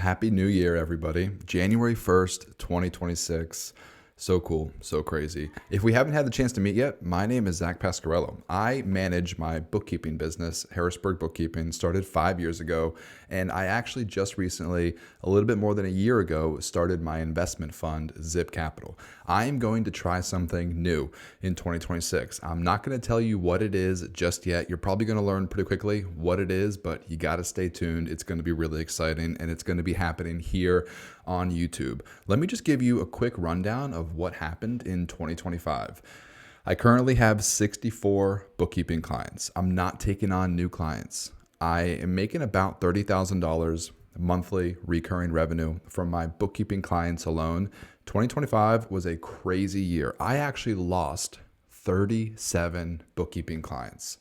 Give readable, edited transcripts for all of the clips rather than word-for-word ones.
Happy New Year, everybody. January 1st, 2026. So cool, so crazy. If we haven't had the chance to meet yet, my name is Zach Pasquarello. I manage my bookkeeping business, Harrisburg Bookkeeping, started 5 years ago, and I actually just recently, a little bit more than a year ago, started my investment fund, Zip Capital. I am going to try something new in 2026. I'm not going to tell you what it is just yet. You're probably going to learn pretty quickly what it is, but you got to stay tuned. It's going to be really exciting, and it's going to be happening here on YouTube. Let me just give you a quick rundown of what happened in 2025. I currently have 64 bookkeeping clients. I'm not taking on new clients. I am making about $30,000 monthly recurring revenue from my bookkeeping clients alone. 2025 was a crazy year. I actually lost 37 bookkeeping clients.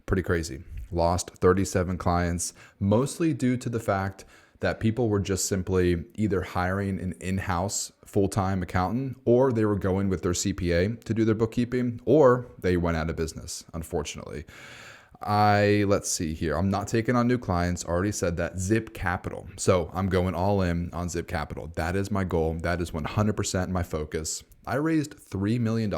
Pretty crazy. Lost 37 clients, mostly due to the fact that people were just simply either hiring an in-house full-time accountant, or they were going with their CPA to do their bookkeeping, or they went out of business, unfortunately. Let's see here. I'm not taking on new clients. Already said that. Zip Capital. So I'm going all in on Zip Capital. That is my goal. That is 100% my focus. I raised $3 million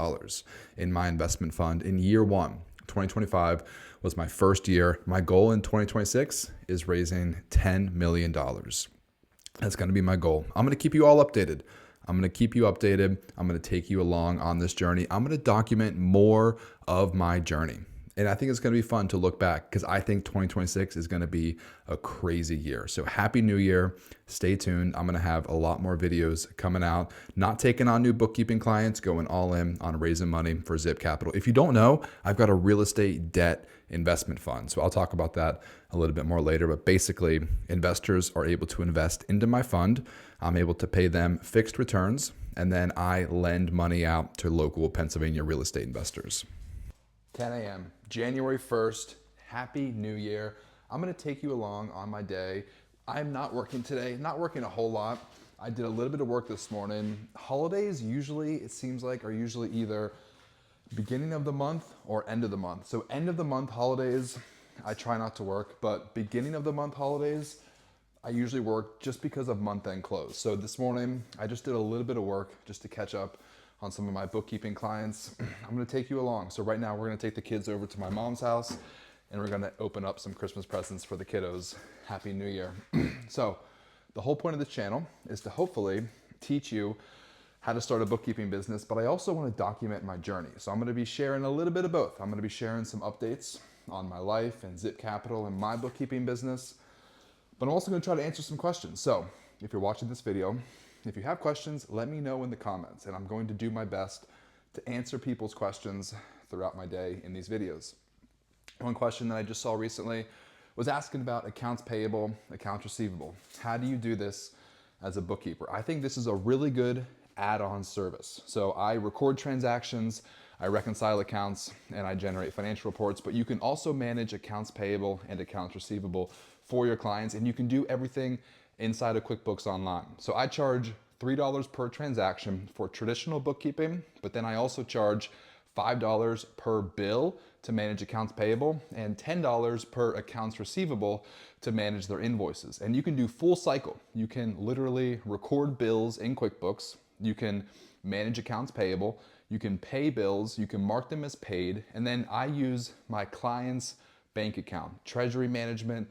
in my investment fund in year one. 2025 was my first year. My goal in 2026 is raising $10 million. That's going to be my goal. I'm going to keep you all updated. I'm going to keep you updated. I'm going to take you along on this journey. I'm going to document more of my journey. And I think it's going to be fun to look back because I think 2026 is going to be a crazy year. So happy New Year. Stay tuned. I'm going to have a lot more videos coming out. Not taking on new bookkeeping clients, going all in on raising money for Zip Capital. If you don't know, I've got a real estate debt investment fund. So I'll talk about that a little bit more later. But basically, investors are able to invest into my fund. I'm able to pay them fixed returns, and then I lend money out to local Pennsylvania real estate investors. 10 a.m., January 1st, Happy New Year. I'm gonna take you along on my day. I'm not working today, not working a whole lot. I did a little bit of work this morning. Holidays usually, it seems like, are usually either beginning of the month or end of the month. So end of the month holidays, I try not to work, but beginning of the month holidays, I usually work just because of month end close. So this morning, I just did a little bit of work just to catch up on some of my bookkeeping clients. I'm gonna take you along. So right now we're gonna take the kids over to my mom's house and we're gonna open up some Christmas presents for the kiddos. Happy New Year. So the whole point of this channel is to hopefully teach you how to start a bookkeeping business, but I also wanna document my journey. So I'm gonna be sharing a little bit of both. I'm gonna be sharing some updates on my life and Zip Capital and my bookkeeping business, but I'm also gonna try to answer some questions. So if you're watching this video, if you have questions, let me know in the comments, and I'm going to do my best to answer people's questions throughout my day in these videos. One question that I just saw recently was asking about accounts payable, accounts receivable. How do you do this as a bookkeeper? I think this is a really good add-on service. So I record transactions, I reconcile accounts, and I generate financial reports, but you can also manage accounts payable and accounts receivable for your clients, and you can do everything inside of QuickBooks Online. So I charge $3 per transaction for traditional bookkeeping, but then I also charge $5 per bill to manage accounts payable and $10 per accounts receivable to manage their invoices. And you can do full cycle. You can literally record bills in QuickBooks. You can manage accounts payable. You can pay bills. You can mark them as paid. And then I use my client's bank account, treasury management,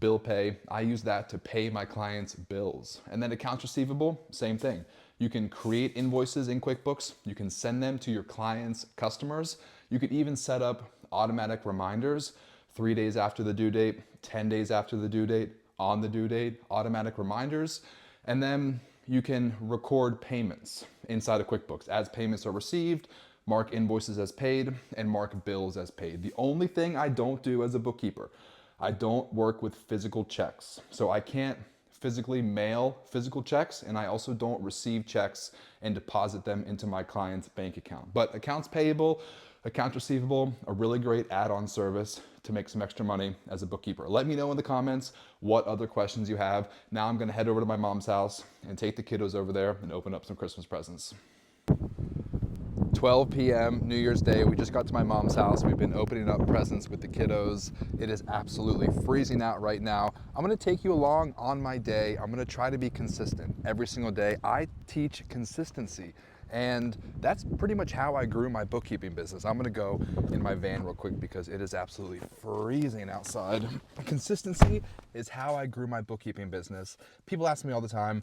bill pay. I use that to pay my clients' bills. And then accounts receivable, same thing. You can create invoices in QuickBooks. You can send them to your clients' customers. You can even set up automatic reminders 3 days after the due date, 10 days after the due date, on the due date, automatic reminders. And then you can record payments inside of QuickBooks. As payments are received, mark invoices as paid, and mark bills as paid. The only thing I don't do as a bookkeeper, I don't work with physical checks. So I can't physically mail physical checks, and I also don't receive checks and deposit them into my client's bank account. But accounts payable, accounts receivable, a really great add-on service to make some extra money as a bookkeeper. Let me know in the comments what other questions you have. Now I'm gonna head over to my mom's house and take the kiddos over there and open up some Christmas presents. 12 p.m. New Year's Day. We just got to my mom's house. We've been opening up presents with the kiddos. It is absolutely freezing out right now. I'm gonna take you along on my day. I'm gonna try to be consistent every single day. I teach consistency, and that's pretty much how I grew my bookkeeping business. I'm gonna go in my van real quick because it is absolutely freezing outside. Consistency is how I grew my bookkeeping business. People ask me all the time,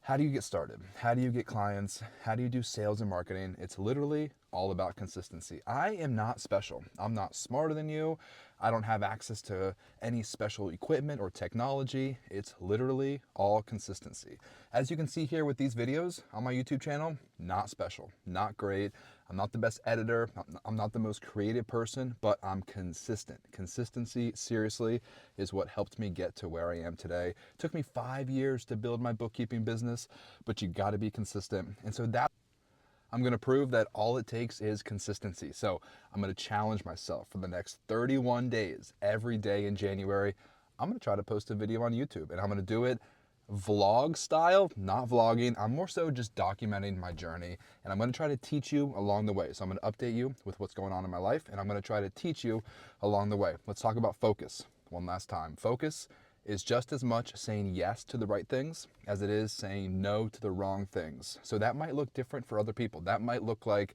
how do you get started? How do you get clients? How do you do sales and marketing? It's literally all about consistency. I am not special. I'm not smarter than you. I don't have access to any special equipment or technology. It's literally all consistency. As you can see here with these videos on my YouTube channel, not special, not great. I'm not the best editor. I'm not the most creative person, but I'm consistent. Consistency, seriously, is what helped me get to where I am today. It took me 5 years to build my bookkeeping business, but you gotta be consistent. And so I'm gonna prove that all it takes is consistency. So I'm gonna challenge myself for the next 31 days, every day in January. I'm gonna try to post a video on YouTube, and I'm gonna do it vlog style, not vlogging. I'm more so just documenting my journey, and I'm gonna try to teach you along the way. So I'm gonna update you with what's going on in my life, and I'm gonna try to teach you along the way. Let's talk about focus one last time. Focus is just as much saying yes to the right things as it is saying no to the wrong things. So that might look different for other people. That might look like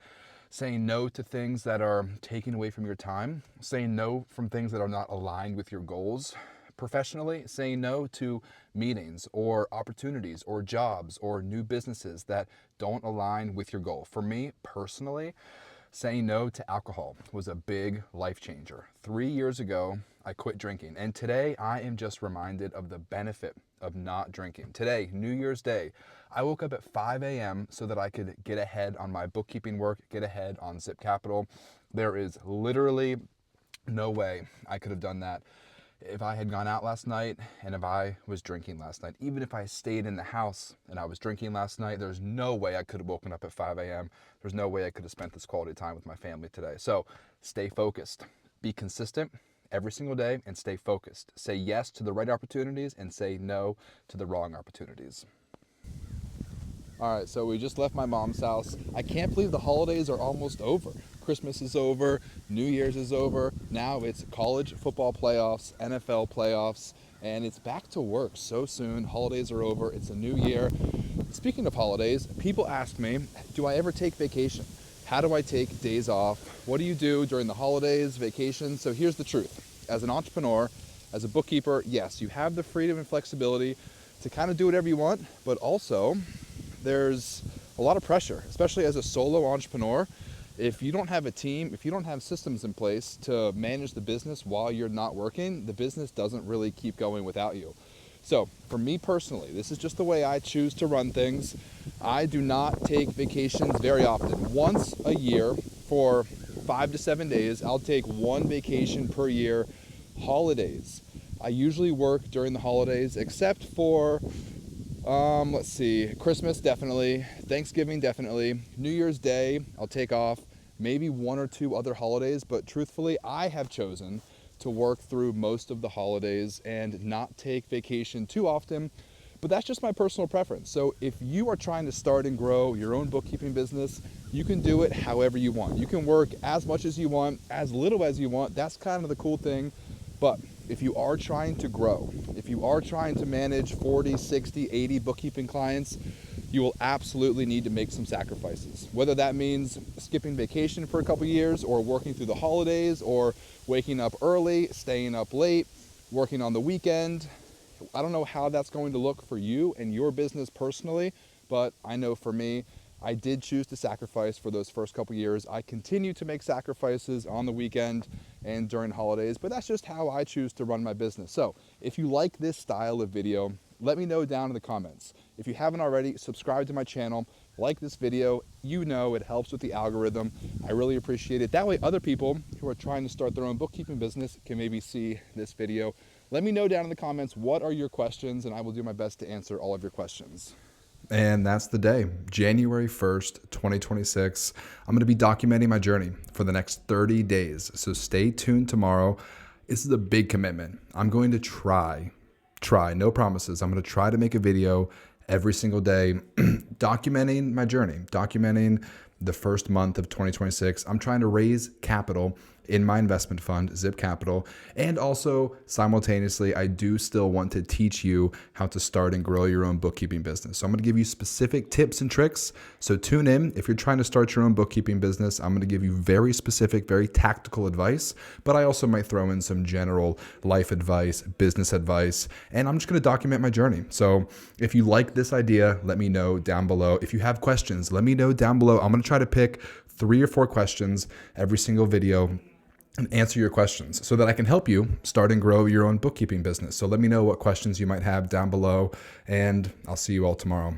saying no to things that are taking away from your time, saying no from things that are not aligned with your goals. Professionally, saying no to meetings or opportunities or jobs or new businesses that don't align with your goal. For me personally, saying no to alcohol was a big life changer. 3 years ago, I quit drinking, and today I am just reminded of the benefit of not drinking. Today, New Year's Day, I woke up at 5 a.m. so that I could get ahead on my bookkeeping work, get ahead on Zip Capital. There is literally no way I could have done that if I had gone out last night and if I was drinking last night. Even if I stayed in the house and I was drinking last night, there's no way I could have woken up at 5 a.m. There's no way I could have spent this quality time with my family today. So stay focused, be consistent every single day, and stay focused. Say yes to the right opportunities and say no to the wrong opportunities. All right, so we just left my mom's house. I can't believe the holidays are almost over. Christmas is over, New Year's is over. Now it's college football playoffs, NFL playoffs, and it's back to work so soon. Holidays are over, it's a new year. Speaking of holidays, people ask me, do I ever take vacation? How do I take days off? What do you do during the holidays, vacations? So here's the truth. As an entrepreneur, as a bookkeeper, yes, you have the freedom and flexibility to kind of do whatever you want, but also there's a lot of pressure, especially as a solo entrepreneur. If you don't have a team, if you don't have systems in place to manage the business while you're not working, the business doesn't really keep going without you. So for me personally, this is just the way I choose to run things. I do not take vacations very often. Once a year for 5 to 7 days, I'll take one vacation per year. Holidays, I usually work during the holidays except for let's see, Christmas definitely, Thanksgiving definitely, New Year's Day I'll take off, maybe 1 or 2 other holidays, but truthfully I have chosen to work through most of the holidays and not take vacation too often, but that's just my personal preference. So if you are trying to start and grow your own bookkeeping business, you can do it however you want. You can work as much as you want, as little as you want. That's kind of the cool thing. But if you are trying to grow, if you are trying to manage 40, 60, 80 bookkeeping clients, you will absolutely need to make some sacrifices. Whether that means skipping vacation for a couple years, or working through the holidays, or waking up early, staying up late, working on the weekend. I don't know how that's going to look for you and your business personally, but I know for me, I did choose to sacrifice for those first couple years. I continue to make sacrifices on the weekend and during holidays, but that's just how I choose to run my business. So if you like this style of video, let me know down in the comments. If you haven't already, subscribe to my channel, like this video. You know it helps with the algorithm. I really appreciate it. That way other people who are trying to start their own bookkeeping business can maybe see this video. Let me know down in the comments, what are your questions, and I will do my best to answer all of your questions. And that's the day, January 1st, 2026. I'm going to be documenting my journey for the next 30 days. So stay tuned tomorrow. This is a big commitment. I'm going to try, no promises. I'm going to try to make a video every single day, documenting my journey, documenting the first month of 2026. I'm trying to raise capital in my investment fund, Zip Capital. And also simultaneously, I do still want to teach you how to start and grow your own bookkeeping business. So I'm going to give you specific tips and tricks. So tune in. If you're trying to start your own bookkeeping business, I'm going to give you very specific, very tactical advice, but I also might throw in some general life advice, business advice, and I'm just going to document my journey. So if you like this idea, let me know down below. If you have questions, let me know down below. I'm going to try to pick 3 or 4 questions every single video and answer your questions so that I can help you start and grow your own bookkeeping business. So let me know what questions you might have down below, and I'll see you all tomorrow.